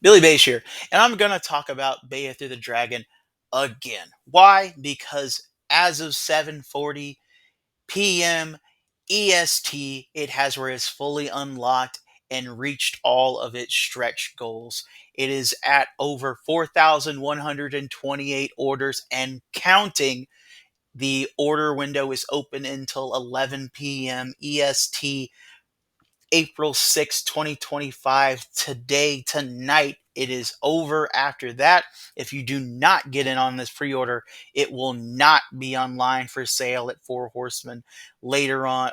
Billy Bash here, and I'm going to talk about Beyithirr the Dragon again. Why? Because as of 7:40 p.m. EST, it has where it's fully unlocked and reached all of its stretch goals. It is at over 4,128 orders and counting. The order window is open until 11 p.m. EST April 6th, 2025. Today, tonight, it is over. After that, if you do not get in on this pre-order, it will not be online for sale at Four Horsemen later on.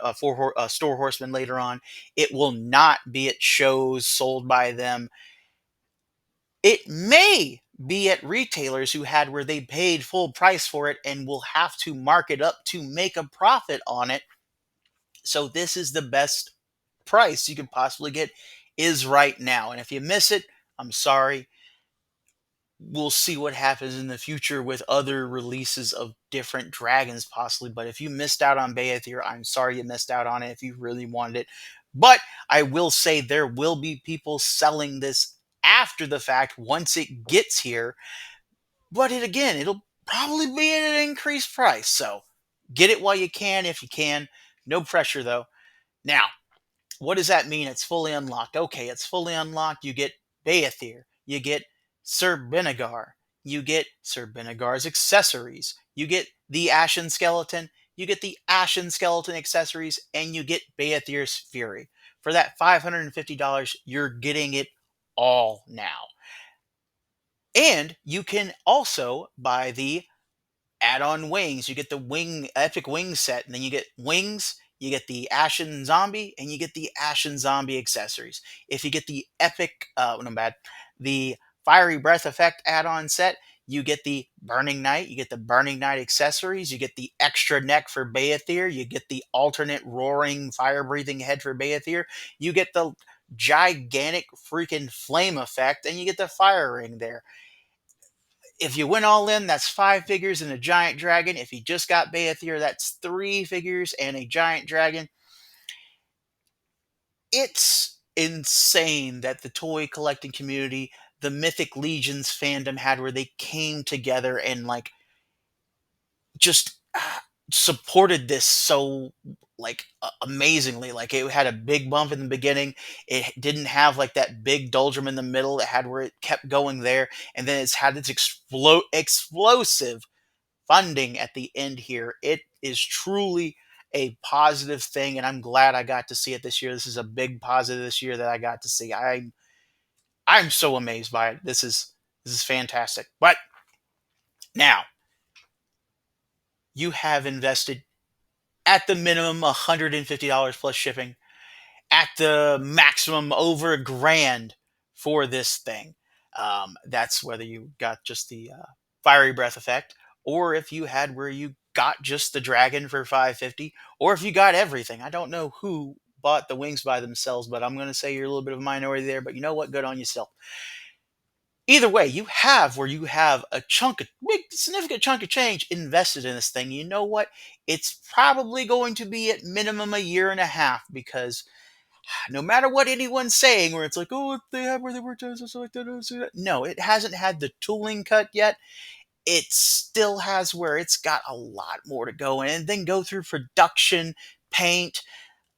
Store Horsemen later on. It will not be at shows sold by them. It may be at retailers who had where they paid full price for it and will have to mark it up to make a profit on it. So this is the best price you could possibly get is right now. And if you miss it, I'm sorry. We'll see what happens in the future with other releases of different dragons, possibly. But if you missed out on Beyithirr, I'm sorry you missed out on it if you really wanted it. But I will say there will be people selling this after the fact once it gets here. But it'll probably be at an increased price. So get it while you can if you can. No pressure though. Now, what does that mean? It's fully unlocked. Okay, it's fully unlocked. You get Beyithirr. You get Sir Benegar. You get Sir Benegar's accessories. You get the Ashen Skeleton. You get the Ashen Skeleton accessories, and you get Beyithirr's Fury. For that $550, you're getting it all now. And you can also buy the add-on wings. You get the epic wing set, and then you get wings, you get the Ashen Zombie, and you get the Ashen Zombie accessories. If you get the epic, no bad, the Fiery Breath Effect add-on set, you get the Burning Knight, you get the Burning Knight accessories, you get the extra neck for Beyithirr, you get the alternate roaring fire-breathing head for Beyithirr, you get the gigantic freaking flame effect, and you get the fire ring there. If you went all in, that's 5 figures and a giant dragon. If you just got Beyithirr, that's 3 figures and a giant dragon. It's insane that the toy collecting community, the Mythic Legions fandom had where they came together and just supported this so amazingly. Like it had a big bump in the beginning. It didn't have like that big doldrum in the middle. It had where it kept going there, and then it's had its explosive funding at the end here. It is truly a positive thing, and I'm glad I got to see it this year. This is a big positive this year that I got to see. I'm so amazed by it. This is fantastic. But now you have invested at the minimum $150 plus shipping, at the maximum over a grand for this thing. That's whether you got just the fiery breath effect, or if you had where you got just the dragon for 550, or if you got everything. I don't know who bought the wings by themselves, but I'm going to say you're a little bit of a minority there. But you know what? Good on yourself. Either way, you have where you have a big, significant chunk of change invested in this thing. You know what? It's probably going to be at minimum a year and a half because no matter what anyone's saying, where it's like, oh, if they have where they worked on stuff like that, no, it hasn't had the tooling cut yet. It still has where it's got a lot more to go, and then go through production, paint,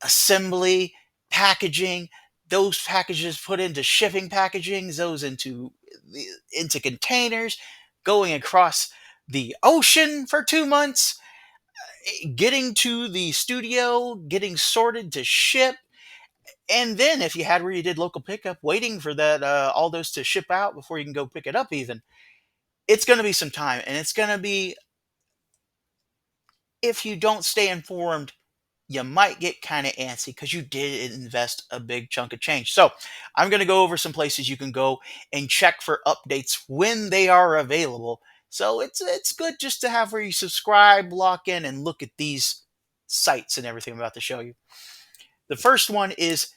assembly, packaging. Those packages put into shipping packaging, those into containers, going across the ocean for 2 months, getting to the studio, getting sorted to ship, and then if you had where you did local pickup, waiting for that all those to ship out before you can go pick it up, even it's going to be some time, and it's going to be, if you don't stay informed, you might get kind of antsy because you did invest a big chunk of change. So I'm going to go over some places you can go and check for updates when they are available. So it's good just to have where you subscribe, lock in, and look at these sites and everything I'm about to show you. The first one is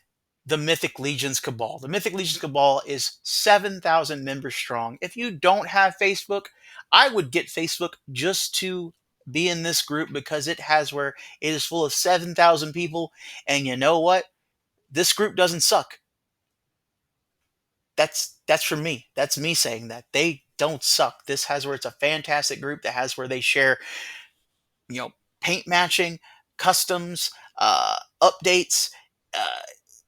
the Mythic Legions Cabal. The Mythic Legions Cabal is 7,000 members strong. If you don't have Facebook, I would get Facebook just to be in this group because it has where it is full of 7,000 people. And you know what? This group doesn't suck. That's for me. That's me saying that they don't suck. This has where it's a fantastic group that has where they share, you know, paint matching, customs, updates, uh,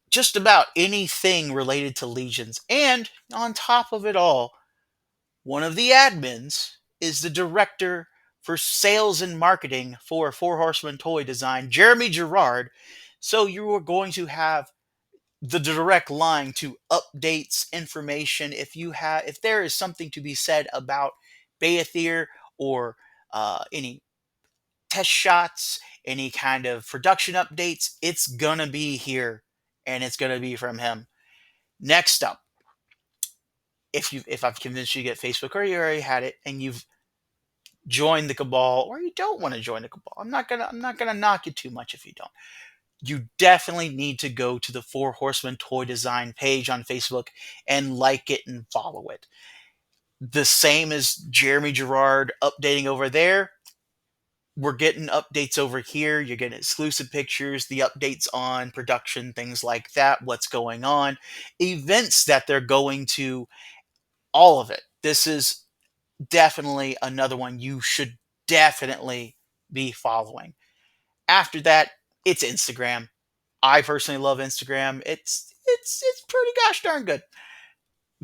just about anything related to legions. And on top of it all, one of the admins is the director for sales and marketing for Four Horsemen Toy Design, Jeremy Gerard. So you are going to have the direct line to updates information. If there is something to be said about Beyithirr or any test shots, any kind of production updates, it's gonna be here, and it's gonna be from him. Next up, if I've convinced you to get Facebook, or you already had it and you've joined the cabal, or you don't want to join the cabal, I'm not gonna knock you too much if you don't. You definitely need to go to the Four Horsemen Toy Design page on Facebook and like it and follow it. The same as Jeremy Gerard updating over there. We're getting updates over here. You're getting exclusive pictures, the updates on production, things like that, what's going on, events that they're going to, all of it. This is definitely another one you should definitely be following. After that, it's Instagram. I personally love Instagram. It's pretty gosh darn good.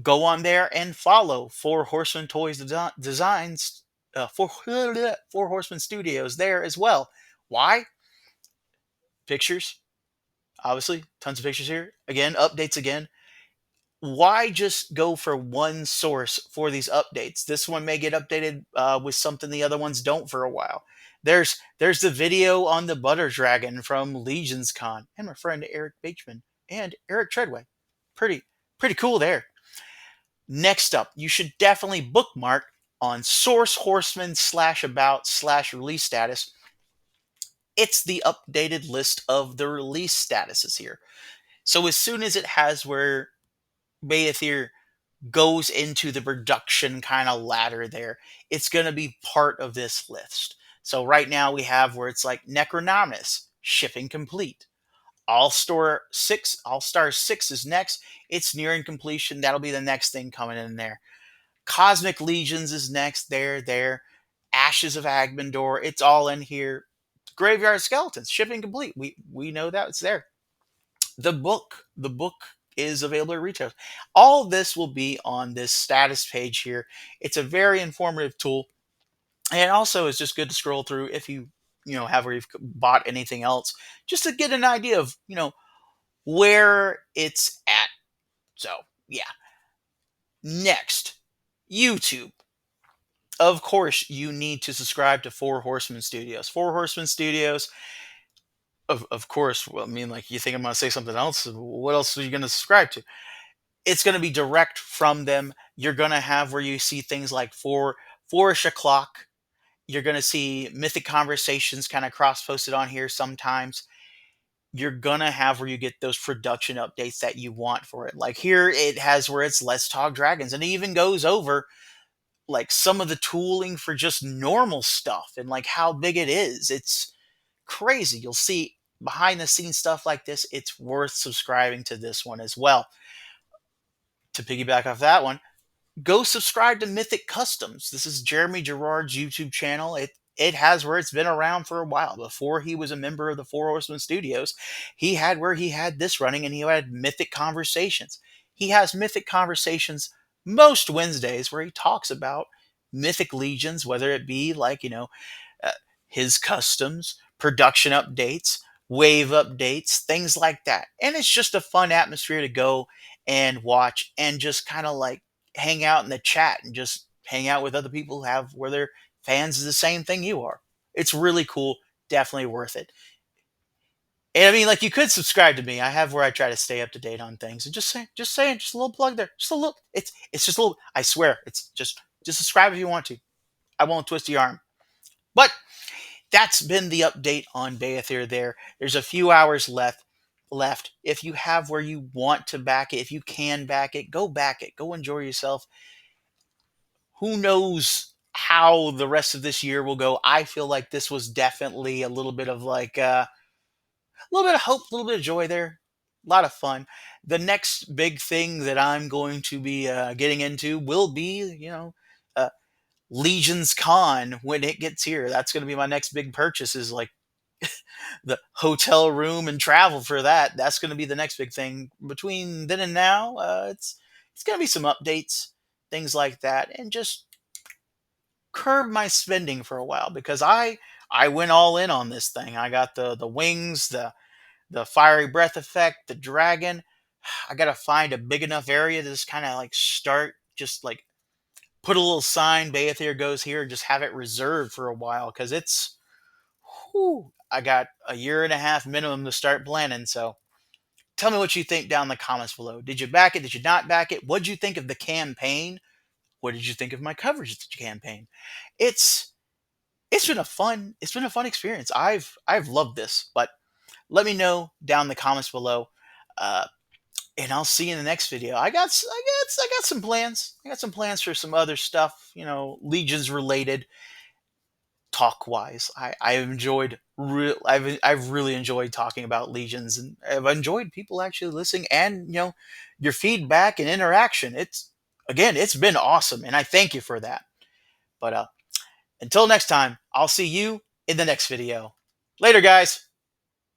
Go on there and follow Four Horsemen Toys Designs, Four Horsemen Studios there as well. Why? Pictures, obviously, tons of pictures here. Again, updates again. Why just go for one source for these updates? This one may get updated with something the other ones don't for a while. There's the video on the Butter Dragon from Legions Con and my friend Eric Bateman and Eric Treadway. Pretty pretty cool there. Next up, you should definitely bookmark on Source Horseman /about/release status. It's the updated list of the release statuses here. So as soon as it has where Beyithirr goes into the production kind of ladder there, it's going to be part of this list. So right now we have where it's like Necronominus, shipping complete. All Star 6 is next. It's nearing completion. That'll be the next thing coming in there. Cosmic Legions is next. There. Ashes of Agmendor. It's all in here. Graveyard Skeletons, shipping complete. We know that it's there. The book is available at retail. All of this will be on this status page here. It's a very informative tool, and it also is just good to scroll through if you have where you've bought anything else, just to get an idea of where it's at. So yeah. Next, YouTube. Of course, you need to subscribe to Four Horsemen Studios. Four Horsemen Studios. Of course. Well, I mean, like, you think I'm going to say something else? What else are you going to subscribe to? It's going to be direct from them. You're going to have where you see things like Fourish O'Clock. You're going to see Mythic Conversations kind of cross posted on here sometimes. You're going to have where you get those production updates that you want for it. Like here, it has where it's Let's Talk Dragons, and it even goes over like some of the tooling for just normal stuff and like how big it is. It's crazy. You'll see behind the scenes stuff like this. It's worth subscribing to this one as well. To piggyback off that one, go subscribe to Mythic Customs. This is Jeremy Gerard's YouTube channel. It has where it's been around for a while. Before he was a member of the Four Horsemen Studios, he had where he had this running, and he had Mythic Conversations. He has Mythic Conversations most Wednesdays where he talks about Mythic Legions, whether it be like, uh, his customs, production updates, wave updates, things like that. And it's just a fun atmosphere to go and watch and just kind of like hang out in the chat and just hang out with other people who have where they're fans of the same thing you are. It's really cool. Definitely worth it. And I mean, like, you could subscribe to me. I have where I try to stay up to date on things. And just saying, just a little plug there. Just a little. It's just a little. I swear, it's just subscribe if you want to. I won't twist your arm. But that's been the update on Beyithirr there. There's a few hours left. If you have where you want to back it, if you can back it, go back it. Go enjoy yourself. Who knows how the rest of this year will go? I feel like this was definitely a little bit of like a little bit of hope, a little bit of joy there. a lot of fun. The next big thing that I'm going to be getting into will be, uh, Legion's Con when it gets here. That's going to be my next big purchase. Is like the hotel room and travel for that. That's going to be the next big thing. Between then and now, it's going to be some updates, things like that, and just curb my spending for a while because I went all in on this thing. I got the wings, the fiery breath effect, the dragon. I gotta find a big enough area to just kind of like start, just like put a little sign, Beyithirr goes here, and just have it reserved for a while because it's, whew, I got a year and a half minimum to start planning. So tell me what you think down in the comments below. Did you back it? Did you not back it? What did you think of the campaign? What did you think of my coverage of the campaign? It's it's been a fun experience. I've loved this, but let me know down in the comments below. Uh, and I'll see you in the next video. I got some plans. I got some plans for some other stuff, Legions related, talk wise. I've enjoyed I've really enjoyed talking about Legions, and I've enjoyed people actually listening, and your feedback and interaction. It's been awesome, and I thank you for that. But until next time, I'll see you in the next video. Later, guys.